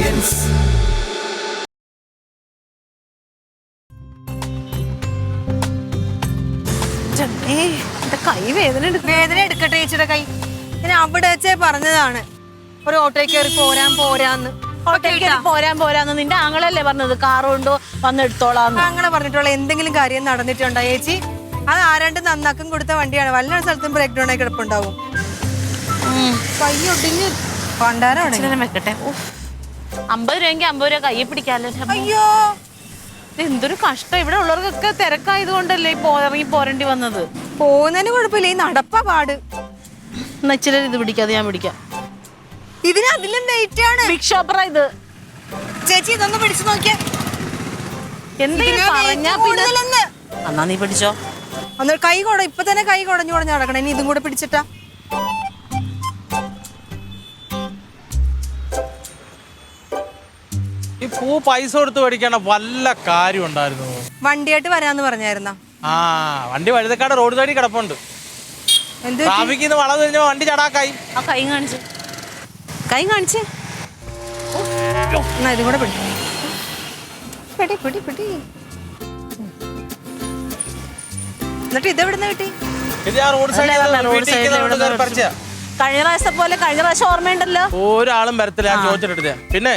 Shenanigans. കൈ വേദന എടുക്കട്ടെ ചേച്ചിയുടെ കൈ. ഞാൻ അവിടെ വെച്ചേ പറഞ്ഞതാണ് ഒരു ഓട്ടോയിൽ കയറി പോരാന്ന്. പോരാന്ന് നിന്റെ ആങ്ങളല്ലേ പറഞ്ഞത്? കാറ് കൊണ്ടോ വന്നെടുത്തോളാന്ന്. അങ്ങനെ പറഞ്ഞിട്ടുള്ള എന്തെങ്കിലും കാര്യം നടന്നിട്ടുണ്ടോ ചേച്ചി? അത് ആരാണ്ട് നന്നാക്കും കൊടുത്ത വണ്ടിയാണ്. വല്ല സ്ഥലത്തും ബ്രേക്ക് ഡൗൺ ആയി കിടപ്പുണ്ടാവും. കൈ ഒടിഞ്ഞ് പണ്ടാരാണ് വെക്കട്ടെ. 50 രൂപയെങ്കിൽ 50 രൂപ കയ്യെ പിടിക്കാല്ലോ. അയ്യോ എന്തൊരു കഷ്ടം. ഇവിടെ ഉള്ളവർക്കൊക്കെ തിരക്കായത് കൊണ്ടല്ലേ ഇറങ്ങി പോരേണ്ടി വന്നത്. പോകുന്നതിന് കുഴപ്പമില്ല, ഈ നടപ്പാ പാട്. ഇച്ചിരി ഇത് പിടിക്കാതെ ഞാൻ പിടിക്കാം. ഇതിന് അതിലും വെയിറ്റ് ആണ്. ബിഗ് ഷോപ്പറാ ഇത്. ചേച്ചി ഇതൊന്ന് പിടിച്ചു നോക്കിയാ. എന്തെങ്കിലും പറഞ്ഞാ പിന്നെ എന്നാ നീ പിടിച്ചോ. അന്നേരം കൈ ഇപ്പൊ തന്നെ കൈ കുടഞ്ഞു നടക്കണം. ഇനി ഇതും കൂടെ പിടിച്ചിട്ടാ. ഈ പൂ പൈസ കൊടുത്ത് മേടിക്കേണ്ട വല്ല കാര്യം ഉണ്ടായിരുന്നു. വണ്ടിയായിട്ട് വരാന്ന് പറഞ്ഞായിരുന്ന. വണ്ടി വഴുതക്കാട് റോഡ് സൈഡിൽ കിടപ്പുണ്ട്. ട്രാഫിക്കിന്ന് വളവ് കഴിഞ്ഞ വണ്ടി ചടാക്കായി. ആ കൈ കാണിച്ച് ഇതും കൂടെ പിടി. എന്നിട്ട് ഇതെവിടുന്ന് കിട്ടി? കഴിഞ്ഞ പ്രാവശ്യം ഓർമ്മയുണ്ടല്ലോ. ഒരാളും വരത്തില്ല. ഞാൻ ചോദിച്ചിട്ടെടുത്ത. പിന്നെ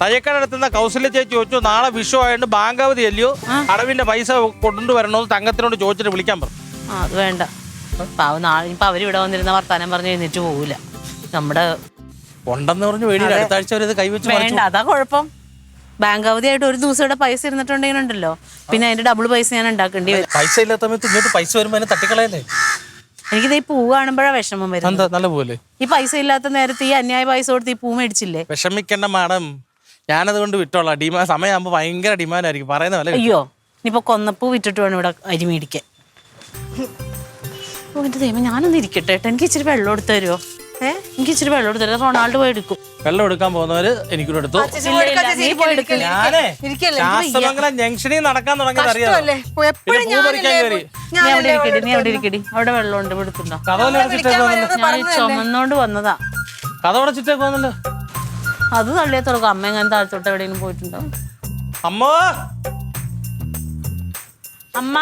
തയ്യക്കടത്തുന്ന കൗസല്യ ചേച്ചി ചോദിച്ചു, നാളെ വിഷു ആയതുകൊണ്ട് ബാങ്ക് അവധി അല്ലയോ, അടവിന്റെ പൈസ കൊണ്ടുവരണമെന്ന് തങ്കത്തിനോട് ചോദിച്ചിട്ട് വിളിക്കാൻ പറഞ്ഞു. അത് വേണ്ട. നാളെ ഇപ്പൊ അവരിവിടെ വന്നിരുന്ന വർത്താനം പറഞ്ഞ് എഴുന്നേറ്റ് പോകൂല. നമ്മുടെ ഉണ്ടെന്ന് പറഞ്ഞു വേണ്ടി അടുത്ത ആഴ്ച വരെ കൈവച്ച് വേണ്ട. അതാ കുഴപ്പം. ബാങ്ക് അവധിയായിട്ട് ഒരു ദിവസം ഇവിടെ പൈസ ഇരുന്നിട്ടുണ്ടെങ്കിലുണ്ടല്ലോ, പിന്നെ അതിന്റെ ഡബിൾ പൈസ ഞാൻ ഉണ്ടാക്കേണ്ടി വരും. പൈസ ഇല്ലാത്ത സമയത്ത് ഇങ്ങോട്ട് പൈസ വരുമ്പോ അതിനെ തട്ടിക്കളയല്ലേ. എനിക്കിത് ഈ പൂ കാണുമ്പോഴാ വിഷമം വരും. നല്ല പോലെ ഈ പൈസ ഇല്ലാത്ത നേരത്തെ ഈ അന്യായ പൈസ കൊടുത്ത് ഈ പൂ മേടിച്ചില്ലേ. വിഷമിക്കണ്ട മാഡം, ഞാനതുകൊണ്ട് വിട്ടോളാം. സമയമാകുമ്പോ ഭയങ്കര ഡിമാൻഡ് ആയിരിക്കും പറയുന്ന പോലെ. അയ്യോ, ഇനിയിപ്പോ കൊന്നപ്പൂ വിറ്റിട്ട് വേണം ഇവിടെ അരി മേടിക്കാൻ. എന്റെ ദൈവം, ഞാനൊന്ന് ഇരിക്കട്ടെ. എനിക്ക് ഇച്ചിരി വെള്ളം എടുത്ത് തരുമോ? എനിക്ക് ഇച്ചിരി വെള്ളം എടുത്ത് തരുമോ? റൊണാൾഡോ പോയി എടുക്കും. വെള്ളം എടുക്കാൻ പോകുന്നവര് എനിക്കൂടെ എടുത്തു. ശാസ്ത്രമംഗലം ജംഗ്ഷനിൽ നടക്കാൻ തുടങ്ങിയത് അറിയാം. നീ അവിടെ ഇരിക്കടി. അവിടെ വെള്ളമുണ്ട്, എടുത്തുണ്ടോ? ഞാൻ ചുമന്നോണ്ട് വന്നതാ. കഥ അടച്ചിട്ടേക്ക് വന്നല്ലോ. അത് തള്ളിയെ തുറക്കും. അമ്മ എങ്ങനെ താഴ്ത്തോട്ട് എവിടെയെങ്കിലും പോയിട്ടുണ്ടോ? അമ്മ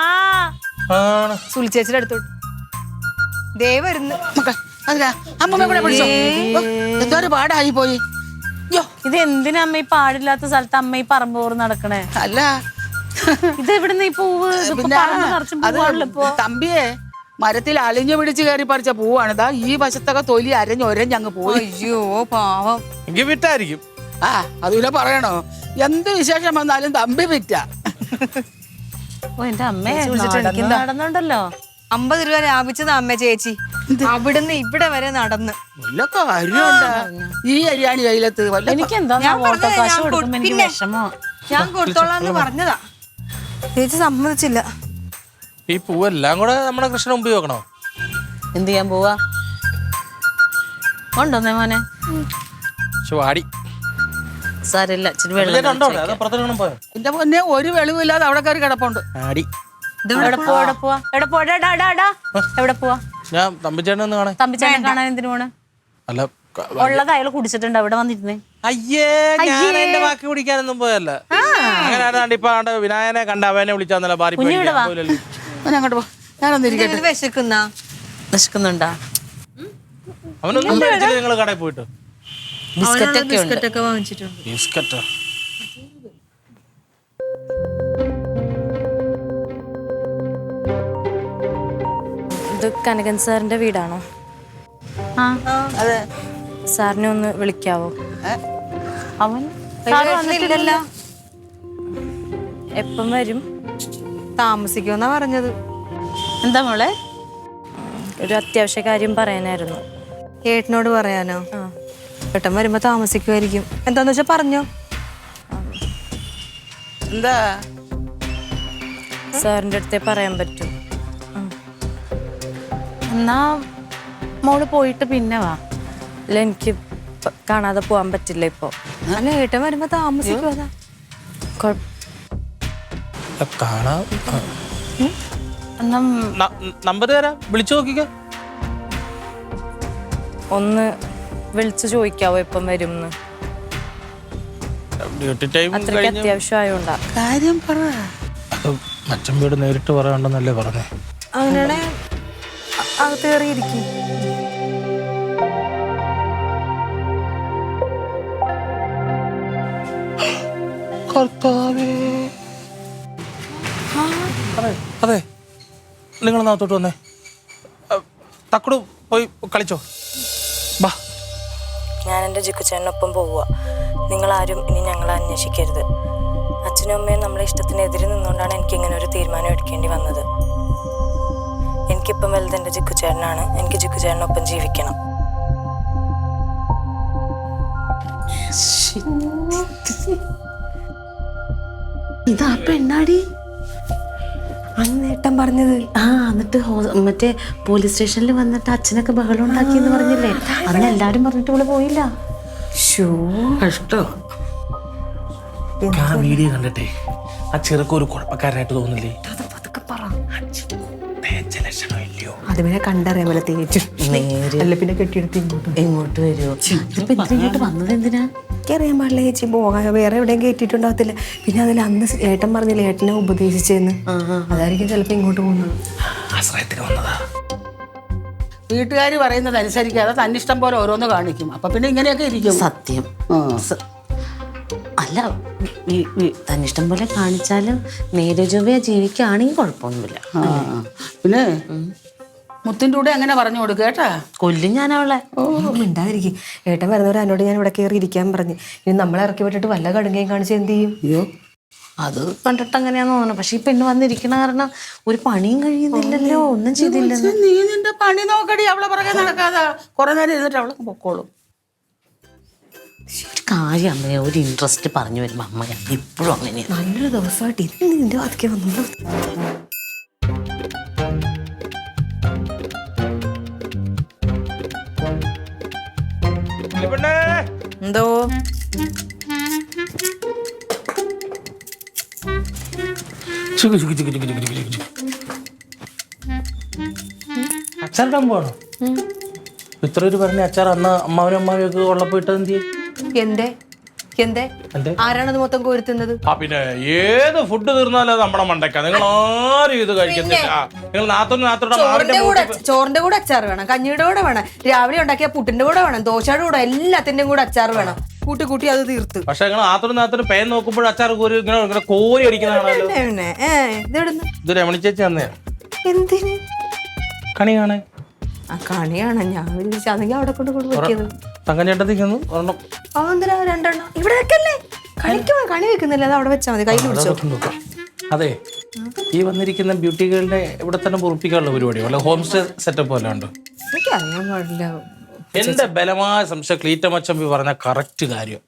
സുലിച്ചേച്ചിയുടെ അടുത്തോട്ട് ദേ വരുന്നു. പാടായി പോയി. ഇത് എന്തിനാ അമ്മ ഈ പാടില്ലാത്ത സ്ഥലത്ത് അമ്മ ഈ പറമ്പ് പോറ് നടക്കണേ? അല്ല, ഇത് എവിടുന്ന് ഈ പൂവ്? തമ്പിയെ മരത്തിൽ അലിഞ്ഞു പിടിച്ച് കയറി പറിച്ച പൂവാണ്. ഇതാ ഈ വശത്തൊക്കെ തൊലി അരഞ്ഞൊരഞ്ഞങ്ങ് പോയി. അയ്യോ പാവം. വിറ്റായിരിക്കും. അതുപോലെ പറയണോ, എന്ത് വിശേഷം വന്നാലും തമ്പി വിറ്റ. എന്റെ അമ്മ നടന്നുണ്ടല്ലോ. 50 രൂപ ലാഭിച്ചത് അമ്മ ചേച്ചി. അവിടുന്ന് ഇവിടെ വരെ നടന്ന്. ഈ അരിയാണി കയ്യിലത്ത് എനിക്കെന്താ ഞാൻ കൊടുത്തോളാന്ന് പറഞ്ഞതാ. ചേച്ചി സമ്മതിച്ചില്ല. ഈ പൂവെല്ലാം കൂടെ നമ്മുടെ കൃഷ്ണൻ മുമ്പ് നോക്കണോ? എന്ത് ചെയ്യാൻ പോവാ? കൊണ്ടോന്നേ മോനെ. വാടി സാരില്ല, ഇച്ചിരി വെള്ളം. എന്റെ പൊന്നെ, ഒരു വെളിവില്ലാതെ അവിടെ കയറി കിടപ്പുണ്ട്. എവിടെ പോവാ? ഞാൻ തമ്പിച്ചേട്ടനെ കാണാൻ എന്തിനു പോണ്? അല്ല, ഉള്ളത് അയാൾ കുടിച്ചിട്ടുണ്ട്. അവിടെ വന്നിരുന്നേ. അയ്യേ, ഞാൻ എന്റെ ബാക്കി കുടിക്കാനൊന്നും പോയല്ല. അങ്ങനെ ഇപ്പൊ വിനായനെ കണ്ട അവനെ വിളിച്ചാന്നല്ല. വിശക്കുന്നുണ്ടാ? അവനൊന്നും നിങ്ങൾ കടയിൽ പോയിട്ട് ബിസ്ക്കറ്റൊക്കെ വാങ്ങിച്ചിട്ടുണ്ട്. ബിസ്ക്കറ്റ് ഇത് കനകൻ സാറിന്റെ വീടാണോ? അതെ. സാറിനെ ഒന്ന് വിളിക്കാവോ? അവൻ എപ്പം വരും? താമസിക്കുമെന്നാ പറഞ്ഞത്. എന്താ മോളെ? ഒരു അത്യാവശ്യ കാര്യം പറയാനായിരുന്നു. ഏട്ടനോട് പറയാനോ? ഏട്ടൻ വരുമ്പോ താമസിക്കുമായിരിക്കും. എന്താന്ന് വെച്ചാ പറഞ്ഞോ. എന്താ സാറിന്റെ അടുത്തേ പറയാൻ പറ്റും. എന്നാ മോള് പോയിട്ട് പിന്നെ വാ. അല്ല, എനിക്ക് കാണാതെ പോവാൻ പറ്റില്ല ഇപ്പൊ. അല്ല, ഏട്ടൻ വരുമ്പോ താമസിക്കുവാ. നമ്പർ തരാം, വിളിച്ചു നോക്കിക്കോ. ഒന്ന് വിളിച്ചു ചോദിക്കാവോ എപ്പം വരും? ഡ്യൂട്ടി ടൈം അത്രയ്ക്ക് കഴിഞ്ഞ് അത്യാവശ്യമായോണ്ടാ. കാര്യം പറ. മച്ചമ്പിയോട് നേരിട്ട് പറയണ്ടെന്നല്ലേ പറഞ്ഞേ. അങ്ങനെയാണെ അകത്ത് കയറിയിരിക്കും. അതെ, നിങ്ങൾ നാത്തോട്ട് വന്നേ. തക്കടു പോയി കളിച്ചോ. ബാ. ഞാൻ എൻ്റെ ജിക്കുച്ചേട്ടനൊപ്പം പോവുക. നിങ്ങളാരും ഇനി ഞങ്ങളെ അന്വേഷിക്കരുത്. അച്ഛനും അമ്മയും നമ്മളെ ഇഷ്ടത്തിനെതിരെ നിന്നുകൊണ്ടാണ് എനിക്ക് ഇങ്ങനെ ഒരു തീരുമാനം എടുക്കേണ്ടി വന്നത്. എനിക്കിപ്പം വലുത് എൻ്റെ ജിക്കുച്ചേട്ടനാണ്. എനിക്ക് ജിക്കുച്ചേട്ടനൊപ്പം ജീവിക്കണം. ഇതാ പെണ്ണാടി അന്ന് ഏട്ടൻ പറഞ്ഞത്. എന്നിട്ട് മറ്റേ പോലീസ് സ്റ്റേഷനിൽ വന്നിട്ട് അച്ഛനൊക്കെ ബഹളം ഉണ്ടാക്കിയെന്ന് പറഞ്ഞില്ലേ? അന്ന് എല്ലാരും പറഞ്ഞിട്ട് ഇവിടെ പോയില്ല. കഷ്ടോ. ആ വീഡിയോ കണ്ടിട്ടേ ആ ചെറുക്ക ഒരു കുഴപ്പക്കാരനായിട്ട് തോന്നില്ലേ? അത് പിന്നെ കണ്ടറിയാൻ പോലെ തേച്ചു. അല്ല പിന്നെ കെട്ടിയെടുത്ത് ഇങ്ങോട്ട് വരുമോ? ഇപ്പൊ ഇങ്ങോട്ട് വന്നത് എന്തിനാ? എനിക്കറിയാൻ പാടില്ല ചേച്ചി. പോകാൻ വേറെ എവിടെയും കയറ്റിയിട്ടുണ്ടാകത്തില്ല. പിന്നെ അതിൽ അന്ന് ഏട്ടൻ പറഞ്ഞില്ല ഏട്ടനെ ഉപദേശിച്ചെന്ന്. അതായിരിക്കും ചിലപ്പോ ഇങ്ങോട്ട് പോകുന്നത്. ആശ്രയത്തിന് വന്നതാ. വീട്ടുകാർ പറയുന്നത് അനുസരിക്കാതെ തന്നിഷ്ടം പോലെ ഓരോന്ന് കാണിക്കും. അപ്പൊ പിന്നെ ഇങ്ങനെയൊക്കെ ഇരിക്കും. സത്യം. അല്ല, തന്നിഷ്ടം പോലെ കാണിച്ചാലും നേരെ ചൊവ്വ ജീവിക്കുകയാണെങ്കിൽ കുഴപ്പമൊന്നുമില്ല. പിന്നെ മുത്തിൻ്റെ കൂടെ അങ്ങനെ പറഞ്ഞു കൊടുക്കുക കേട്ടാ. കൊല്ലും ഞാൻ അവളെ. മിണ്ടാതിരിക്കും. ഏട്ടൻ വരുന്നവർ എന്നോട് ഞാൻ ഇവിടെ കയറി ഇരിക്കാൻ പറഞ്ഞു. ഇനി നമ്മളെ ഇറക്കി വിട്ടിട്ട് വല്ല കടുങ്കയും കാണിച്ച് എന്ത് ചെയ്യും? അയ്യോ, അത് കണ്ടിട്ട് അങ്ങനെയാന്ന് തോന്നുന്നു. പക്ഷെ ഈ പെണ്ണ് വന്നിരിക്കണ കാരണം ഒരു പണിയും കഴിയുന്നില്ലല്ലോ, ഒന്നും ചെയ്തില്ല. നീ നിന്റെ പണി നോക്കടി. അവളെ പുറകെ നടക്കാതെ കുറെ നേരം ഇരുന്നിട്ട് അവളെ പൊക്കോളും. ഒരു കാര്യം അമ്മയെ ഒരു ഇൻട്രസ്റ്റ് പറഞ്ഞു വരുമ്പോ അമ്മ എപ്പോഴും അങ്ങനെയാണ്. നല്ലൊരു ദിവസമായിട്ട് ഇന്ന് നിന്റെ വാതിക്കെ വന്നു. എന്തോ അച്ചാറിടാൻ പോകണോ? ഇത്ര ഒരു പറഞ്ഞ അച്ചാർ അന്ന് അമ്മാവനും അമ്മാവിയൊക്കെ ഉള്ളപ്പോ ഇട്ടത് എന്ത് ചെയ്യും? എന്തേ ആരാണത് മൊത്തം കോരുത്തുന്നത്? പിന്നെ ഏത് ഫുഡ് തീർന്നാലും അത് നമ്മുടെ മണ്ടക്ക. നിങ്ങൾ ആരും ഇത് കഴിക്കത്തില്ല. നിങ്ങൾ ചോറിന്റെ കൂടെ അച്ചാർ വേണം, കഞ്ഞിയുടെ കൂടെ വേണം, രാവിലെ ഉണ്ടാക്കിയ പുട്ടിന്റെ കൂടെ വേണം, ദോശയുടെ കൂടെ, എല്ലാത്തിന്റെയും കൂടെ അച്ചാർ വേണം. കൂട്ടി അത് തീർത്ത്. പക്ഷെ നിങ്ങൾ നാത്തോട് പേൻ നോക്കുമ്പോൾ അച്ചാർ കോരി ഇങ്ങനെ കോരി അടിക്കുന്നതാണല്ലോ. ഇത് രമണി ചേച്ചി തന്നെയാ. എന്തിന് കണി കാണാൻ. ആ കണിയാണ്. ഞാൻ വിളിച്ചാണെങ്കിൽ അവിടെ കൊണ്ട് വെക്കിയത്. തങ്കഞ്ചേട്ടത്തിക്കുന്നു ഒരെണ്ണം. എന്തിനാ രണ്ടെണ്ണം ഇവിടെ വെക്കല്ലേ? കണി വെക്കുന്നില്ല, അത് അവിടെ വെച്ചാൽ മതി. കയ്യിൽ പിടിച്ചോ. അതെ, ഈ വന്നിരിക്കുന്ന ബ്യൂട്ടികളുടെ ഇവിടെ തന്നെ പൊറിപ്പിക്കാനുള്ള പരിപാടിയോ അല്ല ഹോം സ്റ്റേ സെറ്റപ്പ് വല്ല ഉണ്ടോ? എനിക്കറിയാൻ പാടില്ല. എന്റെ ബലമായ സംശയം ക്ലീറ്റമച്ചമ്പി പറഞ്ഞ കറക്റ്റ് കാര്യം.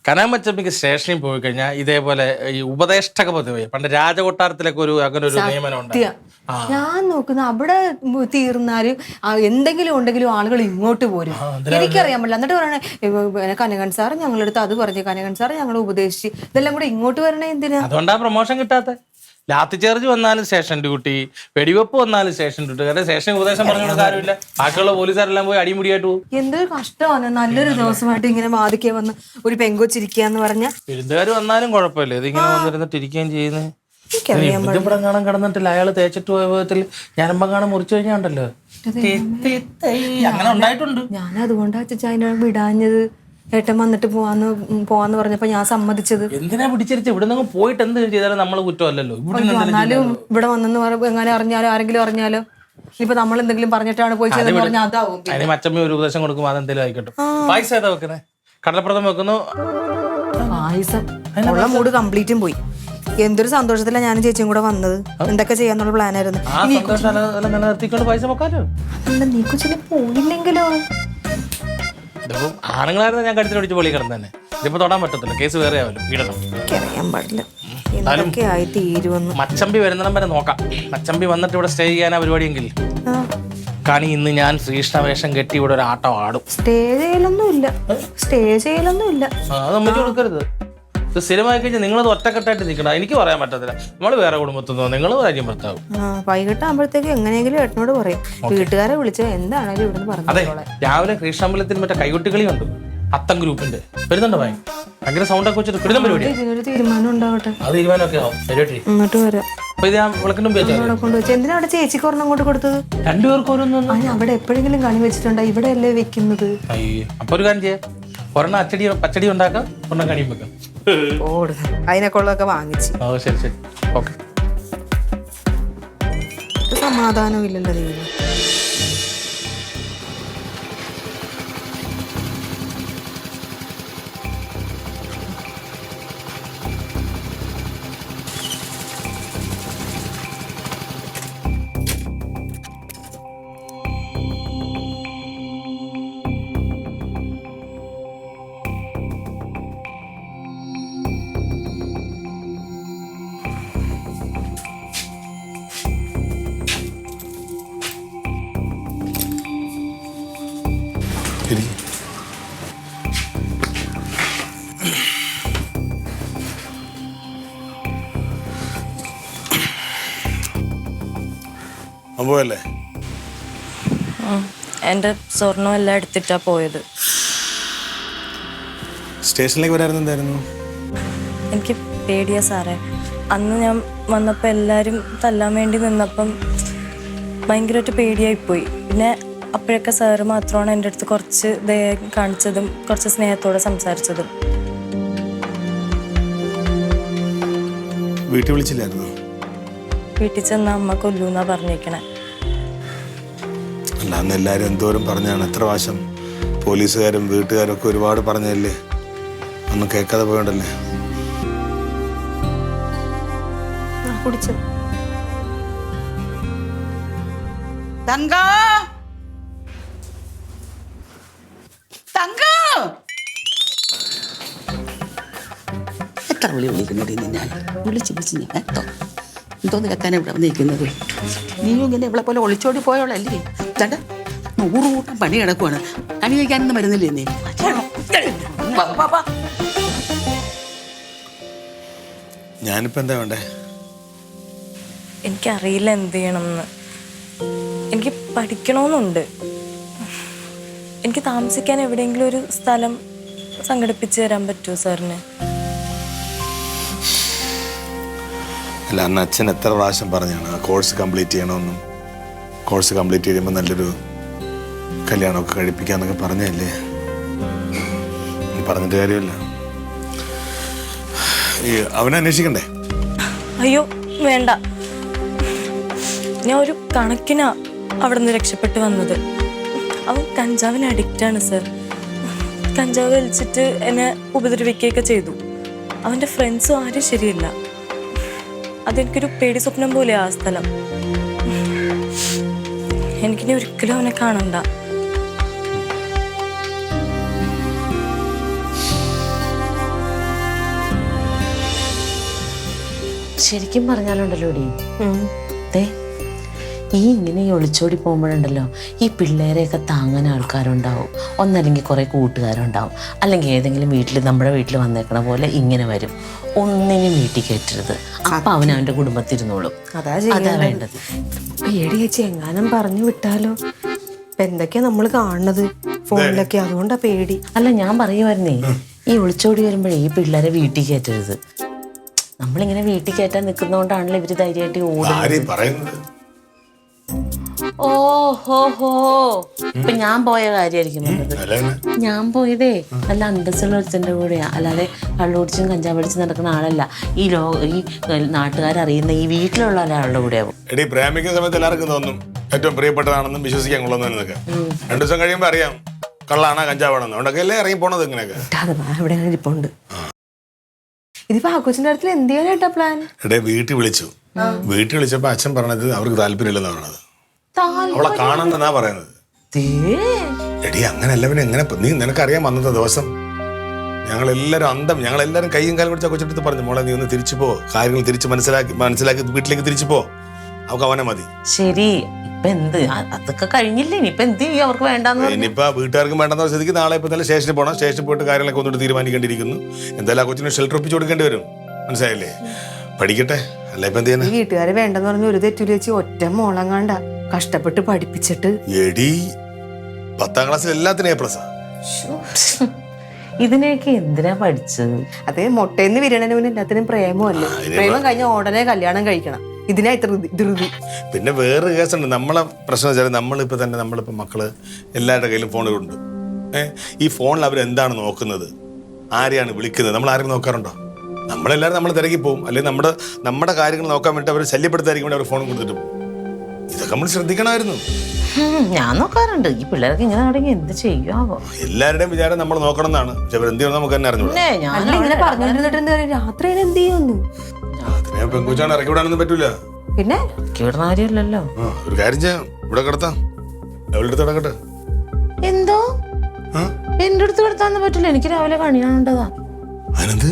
കനാമച്ചമ്പിക്ക് സ്റ്റേഷനിൽ പോയി കഴിഞ്ഞാൽ ഇതേപോലെ ഈ ഉപദേഷ്ടക പദവി പണ്ട് രാജകൊട്ടാരത്തിലൊക്കെ അങ്ങനെ ഒരു നിയമനം ഉണ്ട്. ഞാൻ നോക്കുന്ന അവിടെ തീർന്നാലും എന്തെങ്കിലും ഉണ്ടെങ്കിലും ആളുകൾ ഇങ്ങോട്ട് പോരും. എനിക്കറിയാൻ പറ്റില്ല. എന്നിട്ട് പറയണേ കനകൻ സാർ ഞങ്ങളെടുത്ത് അത് പറഞ്ഞു, കനകൻ സാർ ഞങ്ങൾ ഉപദേശിച്ച്, ഇതെല്ലാം കൂടെ ഇങ്ങോട്ട് വരണേ എന്തിനാ? അതുകൊണ്ടാ പ്രൊമോഷൻ കിട്ടാത്ത. ലാത്തി ചാർജ് വന്നാലും സ്റ്റേഷൻ ഡ്യൂട്ടി, വെടിവെപ്പ് വന്നാലും സ്റ്റേഷൻ ഡ്യൂട്ടി. കാരണം സ്റ്റേഷൻ ഉപദേശം പറഞ്ഞ കാര്യമില്ല. ബാക്കിയുള്ള പോലീസുകാരെല്ലാം പോയി അടിമുടിയായിട്ട് പോകും. എന്തൊരു കഷ്ടമാണ്. നല്ലൊരു ദിവസമായിട്ട് ഇങ്ങനെ വാദിക്കാൻ വന്ന് ഒരു പെങ്കൊച്ചിരിക്കാന്ന് പറഞ്ഞ വിരുന്നുകാർ വന്നാലും കുഴപ്പമില്ല. ഇതിങ്ങനെ വന്നിരുന്നിട്ട് ഇരിക്കുകയും ചെയ്യുന്നത്. ഇവിടെ കാണാൻ കിടന്നിട്ടില്ല. അയാള് തേച്ചിട്ട് പോയ വിധത്തിൽ ഞാനമ്പം കാണാൻ മുറിച്ചു കഴിഞ്ഞാണ്ടല്ലോ. അങ്ങനെ ഉണ്ടായിട്ടുണ്ട്. ഞാൻ അതുകൊണ്ടാ അച്ഛാ അതിനെ വിടാഞ്ഞത്. ഏട്ടൻ വന്നിട്ട് പോവാന്ന് പറഞ്ഞപ്പോ ഞാൻ സമ്മതിച്ചത്. എന്തിനാ പിടിച്ചിരിച്ച്? ഇവിടെ നിന്ന് പോയിട്ട് എന്ത് ചെയ്താലും നമ്മള് കുറ്റമല്ലല്ലോ. എന്നാലും ഇവിടെ വന്നെന്ന് എങ്ങനെ അറിഞ്ഞാലോ, ആരെങ്കിലും അറിഞ്ഞാലോ, ഇപ്പൊ നമ്മൾ എന്തെങ്കിലും പറഞ്ഞിട്ടാണ് പോയി ചെയ്തെന്ന് പറഞ്ഞാൽ അതാവും. അതിന് മച്ചമ്മ ഒരു ഉപദേശം കൊടുക്കുമ്പോ അതെന്തെങ്കിലും ആയിക്കോട്ടെ. പായസം ഏതാ വെക്കുന്നത്? കടലപ്രഥം വെക്കുന്നു. പായസം ഉള്ള മൂഡ് കംപ്ലീറ്റും പോയി. എന്തൊരു സന്തോഷത്തിലാണ് ഞാനും ചേച്ചിയും കൂടെ വന്നത്. എന്തൊക്കെ ചെയ്യാന്നുള്ള പ്ലാനായിരുന്നു. നിലനിർത്തിക്കൊണ്ട് പൈസ വെക്കാലോ. അല്ല നീ കൊച്ചിനെ പോയില്ലെങ്കിലോ? ഇതിപ്പം ആണുങ്ങളായിരുന്നു ഞാൻ കടുത്തിൽ പിടിച്ച് പൊളി കിടന്നു തന്നെ. ഇതിപ്പോ തൊടാൻ പറ്റത്തില്ല. കേസ് വേറെ ആവല്ലോ. വീടണം. അറിയാൻ പാടില്ല എന്തൊക്കെ ആയി തീരുവന്നു. മച്ചമ്പി വരുന്നിടം വരെ നോക്കാം. മച്ചമ്പി വന്നിട്ട് ഇവിടെ സ്റ്റേ ചെയ്യാനാ പരിപാടിയെങ്കിൽ കണി ഇന്ന് ഞാൻ ശ്രീകൃഷ്ണവേഷം കെട്ടി ഇവിടെ ഒരു ആട്ടം ആടും. സ്റ്റേ ചെയ്യലൊന്നും ഇല്ല. അത് നമ്മക്ക് കൊടുക്കരുത്. ഇത് സ്ഥിരമായി കഴിഞ്ഞാൽ നിങ്ങളത് ഒറ്റക്കെട്ടായിട്ട് നിൽക്കണം. എനിക്ക് പറയാൻ പറ്റത്തില്ല. നമ്മള് വേറെ കുടുംബത്തിൽ നിന്നോ നിങ്ങൾ കാര്യം ഭർത്താവും. വൈകിട്ടാകുമ്പോഴത്തേക്ക് എങ്ങനെയെങ്കിലും ഏട്ടനോട് പറയും. വീട്ടുകാരെ വിളിച്ച് എന്താണെങ്കിലും ഇവിടെ അതെ, രാവിലെ കൃഷ്ണാമ്പലത്തിൽ മറ്റേ കൈകൊട്ടിക്കളിയുണ്ട്. അത്തം ഗ്രൂപ്പിന്റെ വരുന്നുണ്ടോ? ഭയങ്കര സൗണ്ടൊക്കെ വെച്ചിട്ട് കിടന്ന പരിപാടിയാണ്. ഇതിനൊരു തീരുമാനം ഉണ്ടാവട്ടെ. അത് തീരുമാനമൊക്കെ ആവും. ശരി, ഇങ്ങോട്ട് വരാം. അപ്പൊ ഇത് ഞാൻ വിളക്കിനും അവിടെ കൊണ്ടുവച്ചു. എന്തിനാ അവിടെ ചേച്ചിക്ക് ഒരെണ്ണം കൊണ്ട് കൊടുത്തത്? രണ്ടുപേർക്കും ഓരോന്നും. അതിന് അവിടെ എപ്പോഴെങ്കിലും കണി വെച്ചിട്ടുണ്ടോ? ഇവിടെ അല്ലേ വെക്കുന്നത്? അയ്യോ, അപ്പൊ ഒരു കാര്യം ചെയ്യാം, ഒരെണ്ണം പച്ചടി ഉണ്ടാക്കാം, ഒരെണ്ണം കണിയും വെക്കാം. അതിനൊക്കെ ഉള്ളതൊക്കെ വാങ്ങിച്ച്. ഓ ശരി ശരി, ഓക്കെ. സമാധാനം ഇല്ലല്ലോ ദൈവം. പോയല്ലേ? എൻ്റെ സ്വർണം എല്ലാം എടുത്തിട്ടാ പോയത്. സ്റ്റേഷനിലേക്ക് വരായിരുന്നു. എന്തായിരുന്നു? എനിക്ക് പേടിയാ സാറേ. അന്ന് ഞാൻ വന്നപ്പോൾ എല്ലാവരും തല്ലാൻ വേണ്ടി നിന്നപ്പം ഭയങ്കരമായിട്ട് പേടിയായിപ്പോയി. പിന്നെ അപ്പോഴൊക്കെ സാറ് മാത്രമാണ് എൻ്റെ അടുത്ത് കുറച്ച് ദയ കാണിച്ചതും കുറച്ച് സ്നേഹത്തോടെ സംസാരിച്ചതും. വീട്ടിൽ വിളിച്ചില്ലായിരുന്നു? വീട്ടിൽ ചെന്ന അമ്മ കൊല്ലൂന്നാ പറഞ്ഞേക്കണേ. അല്ല, അന്ന് എല്ലാവരും എന്തോരം പറഞ്ഞാണ്. എത്ര പ്രാവശ്യം പോലീസുകാരും വീട്ടുകാരും ഒക്കെ ഒരുപാട് പറഞ്ഞല്ലേ, ഒന്നും കേൾക്കാതെ പോയണ്ടല്ലേ. കുടിച്ചു. തങ്കാ, തങ്കാ, എത്ര വിളിക്കുന്നുണ്ട് ഞാൻ വിളിച്ച് ഞാൻ എന്തോന്ന് കേൾക്കാനാണ് ഇവിടെ വന്നിരിക്കുന്നത്. നീയും ഇങ്ങനെ ഇവിടെ പോലെ ഒളിച്ചോടി പോയോളല്ലേ? ചേട്ടാ 100 കൂട്ടം പണി കിടക്കുവാണ്. കണി കഴിക്കാനൊന്നും വരുന്നില്ലേ നീ? ഞാനിപ്പോ എന്താ വേണ്ടേ? എനിക്കറിയില്ല എന്ത് ചെയ്യണമെന്ന്. എനിക്ക് പഠിക്കണമെന്നുണ്ട്. എനിക്ക് താമസിക്കാൻ എവിടെയെങ്കിലും ഒരു സ്ഥലം സംഘടിപ്പിച്ച് തരാൻ പറ്റുമോ സാറിന്? അല്ല, അന്ന് അച്ഛൻ എത്ര പ്രാവശ്യം പറഞ്ഞാണ് ആ കോഴ്സ് കംപ്ലീറ്റ് ചെയ്യണമെന്നും, കോഴ്സ് കംപ്ലീറ്റ് ചെയ്യുമ്പോൾ നല്ലൊരു കല്യാണമൊക്കെ കഴിപ്പിക്കാന്നൊക്കെ പറഞ്ഞല്ലേ. പറഞ്ഞിട്ട് കാര്യമില്ല. ഈ അവനെ അന്വേഷിക്കണ്ടേ? അയ്യോ വേണ്ട, ഞാൻ ഒരു കണക്കിനാ അവിടെ നിന്ന് രക്ഷപ്പെട്ട് വന്നത്. അവൻ കഞ്ചാവിന് അഡിക്റ്റാണ് സർ. കഞ്ചാവ് വലിച്ചിട്ട് എന്നെ ഉപദ്രവിക്കുകയൊക്കെ ചെയ്തു. അവൻ്റെ ഫ്രണ്ട്സും ആരും ശരിയല്ല. അതെനിക്കൊരു പേടി സ്വപ്നം പോലെയാ ആ സ്ഥലം. എനിക്കിനി ഒരിക്കലും അവനെ കാണണ്ട. ശരിക്കും പറഞ്ഞാലുണ്ടല്ലോ ഡി, ഈ ഇങ്ങനെ ഒളിച്ചോടി പോകുമ്പോഴുണ്ടല്ലോ ഈ പിള്ളേരെയൊക്കെ താങ്ങാൻ ആൾക്കാരുണ്ടാവും. ഒന്നല്ലെങ്കിൽ കുറേ കൂട്ടുകാരുണ്ടാവും, അല്ലെങ്കിൽ ഏതെങ്കിലും നമ്മുടെ വീട്ടിൽ വന്നേക്കണ പോലെ ഇങ്ങനെ വരും. ഒന്നിനും വീട്ടിൽ കയറ്റരുത്. അപ്പൊ അവൻ്റെ കുടുംബത്തിരുന്നോളും. അതാ വേണ്ടത്. പേടി ചേച്ചി, എങ്ങാനും പറഞ്ഞു വിട്ടാലോ? ഇപ്പൊ എന്തൊക്കെയാ നമ്മൾ കാണുന്നത് ഫോണിലൊക്കെ, അതുകൊണ്ടാ പേടി. അല്ല, ഞാൻ പറയുമായിരുന്നേ, ഈ ഒളിച്ചോടി വരുമ്പോഴേ ഈ പിള്ളേരെ വീട്ടിൽ കയറ്റരുത്. നമ്മളിങ്ങനെ വീട്ടിൽ കയറ്റാൻ നിൽക്കുന്നോണ്ടാണല്ലോ ഇവര് ധൈര്യമായിട്ട് ഓടുന്നത്. ഓഹോ, ഇപ്പൊ ഞാൻ പോയ കാര്യമായിരിക്കും പറഞ്ഞത്. ഞാൻ പോയതേ നല്ല അന്തസ്സുള്ള ഒരുത്തൻ്റെ കൂടെയാ, അല്ലാതെ കള്ളുപിടിച്ചും കഞ്ചാവ് പിടിച്ചും നടക്കുന്ന ആളല്ല. ഈ നാട്ടുകാരറിയുന്ന ഈ വീട്ടിലുള്ള ഒരാളുടെ കൂടെയാവും. എടി, പ്രേമിക്കുന്ന സമയത്ത് എല്ലാവർക്കും തോന്നും ഏറ്റവും പ്രിയപ്പെട്ടതാണെന്നും വിശ്വസിക്കാൻ കൊള്ളുന്നതൊക്കെ. 2 ദിവസം കഴിയുമ്പോ അറിയാം കള്ളാണോ കഞ്ചാവാണെന്ന്. അതുകൊണ്ടൊക്കെ അല്ലേ ഇറങ്ങി പോണത് ഇങ്ങനെയൊക്കെ. ഇവിടെ ഇരിപ്പുണ്ട്. ഇതിപ്പോ ആഘോഷിന്റെ കാര്യത്തിൽ എന്ത് ചെയ്യാനായിട്ടാ പ്ലാൻ? എടേ, വീട്ടിൽ വിളിച്ചപ്പോ അച്ഛൻ പറഞ്ഞത് അവർക്ക് താല്പര്യമില്ലെന്നാ പറഞ്ഞത്. അവളെ കാണുന്നെന്നാ പറയുന്നത്. എടി, അങ്ങനെയല്ല. പിന്നെ എങ്ങനെ നീ നിനക്കറിയാൻ വന്നത് ദിവസം ഞങ്ങളെല്ലാരും കൈയും കാലം പിടിച്ച കൊച്ചിട്ട് പറഞ്ഞു, മോളെ നീ ഒന്ന് തിരിച്ചു പോ, കാര്യങ്ങൾ തിരിച്ച് മനസ്സിലാക്കി വീട്ടിലേക്ക് തിരിച്ചു പോ, അവർക്ക് അവനെ മതി. ശരി, ഇപ്പൊ എന്ത് അതൊക്കെ കഴിഞ്ഞില്ലേ? ഇനിയിപ്പൊ എന്ത് ചെയ്യും? അവർക്ക് വേണ്ടെന്ന്. ഇനിയിപ്പോ വീട്ടുകാർക്കും വേണ്ടെന്ന സ്ഥിതിക്ക് നാളെ ഇപ്പൊ തന്നെ സ്റ്റേഷനിൽ പോകണം. സ്റ്റേഷനിൽ പോയിട്ട് കാര്യങ്ങളൊക്കെ ഒന്നിട്ട് തീരുമാനിക്കേണ്ടിയിരിക്കുന്നു. എന്തായാലും ആ കൊച്ചിന് ഷെൽട്ടർ ഒപ്പിച്ച് കൊടുക്കേണ്ടി വരും. മനസ്സിലായില്ലേ? പഠിക്കട്ടെ, അല്ല ഇപ്പൊ എന്ത് ചെയ്യുന്നത്? ഈ വീട്ടുകാര് വേണ്ടെന്ന് പറഞ്ഞ ഒരു തെറ്റൂല ചേച്ചി. ഒറ്റ മോളങ്ങാണ്ട കഷ്ടപ്പെട്ട് പഠിപ്പിച്ചിട്ട്. എടി, 10ാം ക്ലാസ്സിൽ എല്ലാത്തിനും A+. ഇതിനെയൊക്കെ എന്തിനാ പഠിച്ചത്? അത് മുട്ടേന്ന് വിരണന് മുന്നേ എല്ലാത്തിനും പ്രേമമല്ലേ. പ്രേമം കഴിഞ്ഞ ഉടനെ കല്യാണം കഴിക്കണം. ഇതിനാ ഇത്ര ധൃതി. പിന്നെ വേറൊരു കേസുണ്ട്. നമ്മളെ പ്രശ്നം വെച്ചാൽ നമ്മളിപ്പോൾ മക്കള് എല്ലാവരുടെ കയ്യിലും ഫോണുകളുണ്ട്. ഈ ഫോണിൽ അവരെന്താണ് നോക്കുന്നത്, ആരെയാണ് വിളിക്കുന്നത്, നമ്മൾ ആരെയും നോക്കാറുണ്ടോ? നമ്മളെല്ലാവരും നമ്മൾ തിരക്കി പോകും. അല്ലെങ്കിൽ നമ്മുടെ കാര്യങ്ങൾ നോക്കാൻ വേണ്ടി അവർ ശല്യപ്പെടുത്തായിരിക്കും വേണ്ടി അവർ ഫോൺ കൊടുത്തിട്ട് പോകും. ഇതൊക്കെ നമ്മൾ ശ്രദ്ധിക്കണമായിരുന്നു. ഞാൻ നോക്കാറുണ്ട്. ഈ പിള്ളേർക്ക് ഇങ്ങനെ തുടങ്ങി എന്ത് ചെയ്യുമോ? എല്ലാവരുടെയും വിചാരം നമ്മൾ നോക്കണം എന്നാണ്. പക്ഷെ അവർ എന്ത് ചെയ്യണം നമുക്ക് തന്നെ അറിഞ്ഞു. അല്ല ഇങ്ങനെ പറഞ്ഞോണ്ടിരുന്നിട്ട് രാത്രി എന്ത് ചെയ്യുന്നു? അതിനെ പെൺകുച്ചാണ് ഇറക്കി വിടാനൊന്നും പറ്റൂല. പിന്നെ വിടുന്ന കാര്യമല്ലല്ലോ. ഒരു കാര്യം ചെയ്യാം, ഇവിടെ കിടത്താം. എവിടെ കിടക്കട്ടെ? എന്തോ എന്റെ അടുത്ത് കിടത്താന്ന് പറ്റില്ല. എനിക്ക് രാവിലെ കണിയാണുണ്ടതാ. അതിനെന്ത്?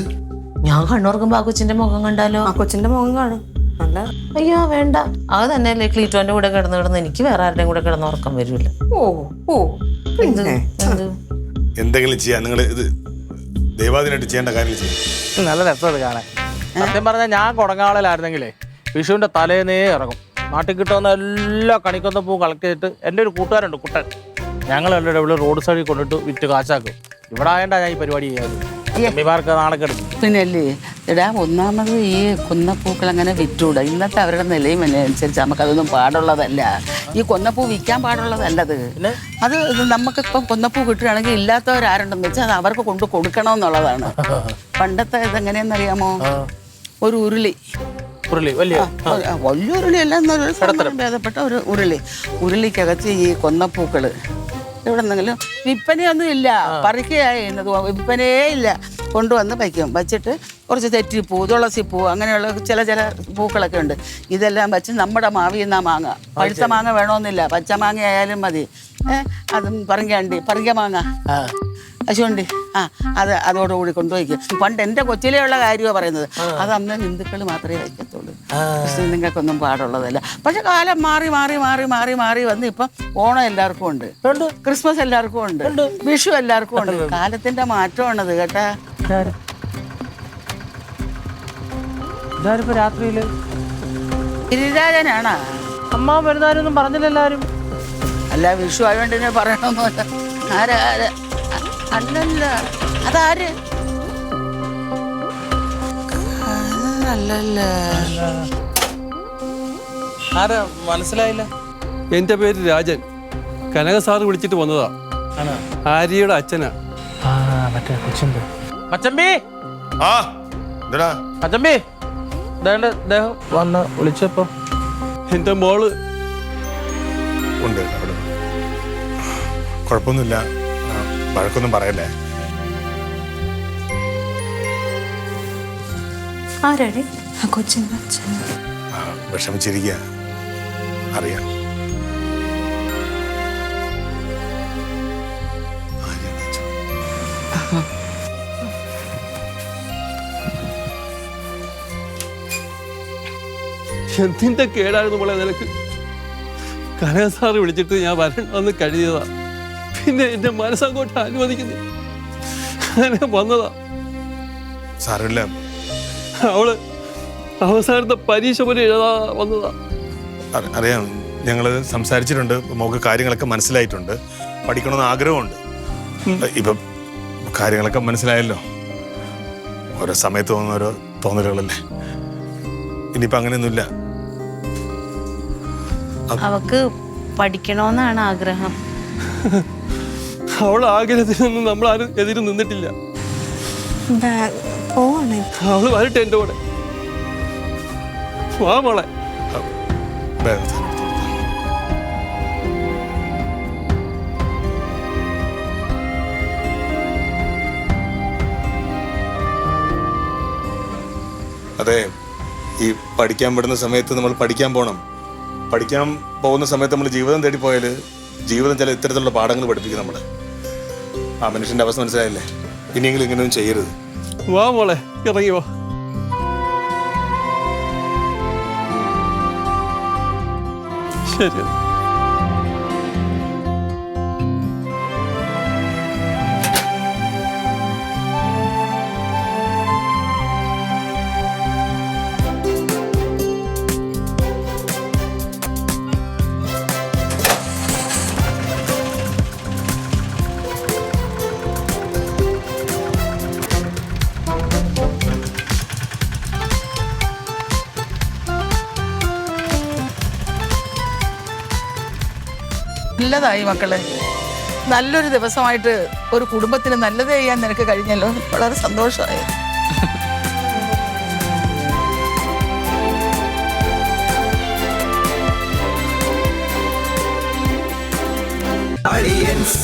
ഞാൻ കണ്ണുറക്കുമ്പോ ആ കൊച്ചിന്റെ മുഖം കണ്ടാലോ? ആ കൊച്ചിന്റെ മുഖം കാണും. നല്ല അയ്യോ വേണ്ട. അത് തന്നെയല്ലേ ക്ലീറ്റോന്റെ കൂടെ കിടന്ന് എനിക്ക് വേറെ ആരുടെയും കൂടെ കിടന്ന് ഉറക്കം വരില്ല. പിന്നെ എന്തെങ്കിലും ചെയ്യാം. നിങ്ങൾ ഇത് ദൈവാദിനായിട്ട് ചെയ്യേണ്ട കാര്യങ്ങൾ ചെയ്യും. നല്ല രസമാണ് കാണാൻ. സത്യം പറഞ്ഞാൽ ഞാൻ കൊടങ്ങാളിലായിരുന്നെങ്കിലേ വിഷുവിന്റെ തലേന്നേ ഇറങ്ങും. നാട്ടിൽ കിട്ടുന്ന എല്ലാ കണിക്കൊന്ന പൂ കളക്ട് ചെയ്തിട്ട് എൻ്റെ ഒരു കൂട്ടുകാരുണ്ട്, കുട്ടൻ. ഞങ്ങൾ എല്ലാവരും ഇവിടെ റോഡ് സൈഡിൽ കൊണ്ടിട്ട് വിറ്റ് കാശാക്കും. ഇവിടെ ആയണ്ടാ ഞാൻ ഈ പരിപാടി ചെയ്യാറ്. അമ്മമാർക്ക് നാണക്കെടുക്കും. പിന്നല്ലേ എടാ, ഒന്നാമത് ഈ കൊന്നപ്പൂക്കൾ അങ്ങനെ വിറ്റൂടാ. ഇന്നത്തെ അവരുടെ നിലയും അനുസരിച്ച് നമുക്കതൊന്നും പാടുള്ളതല്ല. ഈ കൊന്നപ്പൂ വിൽക്കാൻ പാടുള്ളതല്ലത്. അത് നമുക്കിപ്പം കൊന്നപ്പൂ കിട്ടുകയാണെങ്കിൽ ഇല്ലാത്തവരാരുണ്ടെന്ന് വെച്ചാൽ അത് അവർക്ക് കൊണ്ട് കൊടുക്കണമെന്നുള്ളതാണ്. പണ്ടത്തെ ഇതെങ്ങനെയെന്നറിയാമോ? ഒരു ഉരുളി, വലിയ ഉരുളി അല്ല, എന്നൊരു ഭേദപ്പെട്ട ഒരു ഉരുളിക്കകത്ത് ഈ കൊന്നപ്പൂക്കള് എവിടെ നിന്നെങ്കിലും വിൽപ്പനയൊന്നും ഇല്ല, പറിക്കുകയായി ചെയ്യുന്നത്. വിൽപ്പനയേ ഇല്ല. കൊണ്ടുവന്ന് വച്ചിട്ട് കുറച്ച് തെറ്റിപ്പൂ, തുളസിപ്പൂ, അങ്ങനെയുള്ള ചില പൂക്കളൊക്കെ ഉണ്ട്. ഇതെല്ലാം വെച്ച് നമ്മുടെ മാവിൽ നിന്നാ മാങ്ങ. പഴുത്ത മാങ്ങ വേണമെന്നില്ല, പച്ച മാങ്ങ ആയാലും മതി. അതും പറങ്ക മാങ്ങ, കശുവണ്ടി, അതോടുകൂടി കൊണ്ടുപോയിക്കും. പണ്ട് എൻ്റെ കൊച്ചിലെയുള്ള കാര്യമാണ് പറയുന്നത്. അത് അന്ന് ഹിന്ദുക്കൾ മാത്രമേ വയ്ക്കത്തുള്ളൂ. നിങ്ങൾക്കൊന്നും പാടുള്ളതല്ല. പക്ഷെ കാലം മാറി വന്ന് ഇപ്പം ഓണം എല്ലാവർക്കും ഉണ്ട്, ക്രിസ്മസ് എല്ലാവർക്കും ഉണ്ട്, വിഷു എല്ലാവർക്കും ഉണ്ട്. കാലത്തിന്റെ മാറ്റമാണത് കേട്ടാ. രാത്രിയില് ഗിരിരാജനാണാ അമ്മ വരുന്നാരൊന്നും പറഞ്ഞില്ല എല്ലാരും. അല്ല, വിഷു ആയതുകൊണ്ട് തന്നെ പറയണമെന്നല്ല. അല്ലല്ല, അതാര്? അല്ലല്ല, ആരാ മനസ്സിലായില്ല. എൻ്റെ പേര് രാജൻ. കനക സാറ് വിളിച്ചിട്ട് വന്നതാ. ആര്യയുടെ അച്ഛനാ. മറ്റേ കൊച്ചുണ്ട്. മച്ചമ്പി, എന്താ മച്ചമ്പി, ദേഹം വന്ന് വിളിച്ചപ്പോ എൻ്റെ മോള് ഉണ്ട് അവിടെ. കുഴപ്പമൊന്നുമില്ല, വഴക്കൊന്നും പറയല്ലേ. ആരാടി? ആ കൊച്ചിന്റെ അച്ഛൻ. വിഷമിച്ചിരിക്കുക, അറിയാം. എന്തിൻ്റെ കേടായിരുന്നു മോളെ നിനക്ക്? കനക സാറ് വിളിച്ചിട്ട് ഞാൻ വന്ന് കഴിഞ്ഞതാ. പിന്നെ എൻ്റെ മനസ്സങ്ങോട്ട് അനുവദിക്കുന്നു, അങ്ങനെ വന്നതാ. സാറില്ല, അവള് അവസാനത്തെ പരീക്ഷ പോലെ എഴുതാ വന്നതാ. അറിയാം, ഞങ്ങൾ സംസാരിച്ചിട്ടുണ്ട്. നമുക്ക് കാര്യങ്ങളൊക്കെ മനസ്സിലായിട്ടുണ്ട്. പഠിക്കണമെന്ന് ആഗ്രഹമുണ്ട്. ഇപ്പം കാര്യങ്ങളൊക്കെ മനസ്സിലായല്ലോ. ഓരോ സമയത്ത് തോന്നുന്ന ഓരോ തോന്നലുകളല്ലേ. ഇനിയിപ്പോൾ അങ്ങനെയൊന്നുമില്ല. അവക്ക് പഠിക്കണമെന്നാണ് ആഗ്രഹം. അവൾ ആഗ്രഹത്തിനൊന്നും നമ്മളാരും എതിര് നിന്നിട്ടില്ല. അവള് വരട്ടെ എൻ്റെ കൂടെ. വാ മോളെ. അതെ, ഈ പഠിക്കാൻ വിടുന്ന സമയത്ത് നമ്മൾ പഠിക്കാൻ പോകണം. പഠിക്കാൻ പോകുന്ന സമയത്ത് നമ്മൾ ജീവിതം തേടി പോയാൽ ജീവിതം ചില ഇത്തരത്തിലുള്ള പാഠങ്ങൾ പഠിപ്പിക്കും നമ്മളെ. ആ മനുഷ്യൻ്റെ അവസ്ഥ മനസ്സിലായില്ലേ? ഇനിയെങ്കിലും ഇങ്ങനെയൊന്നും ചെയ്യരുത്. വാ മോളെ, ഇറങ്ങി വാ. ശരി. നല്ലതായി മക്കളെ. നല്ലൊരു ദിവസമായിട്ട് ഒരു കുടുംബത്തിന് നല്ലത് ചെയ്യാൻ നിനക്ക് കഴിഞ്ഞല്ലോ. വളരെ സന്തോഷമായി. Audience.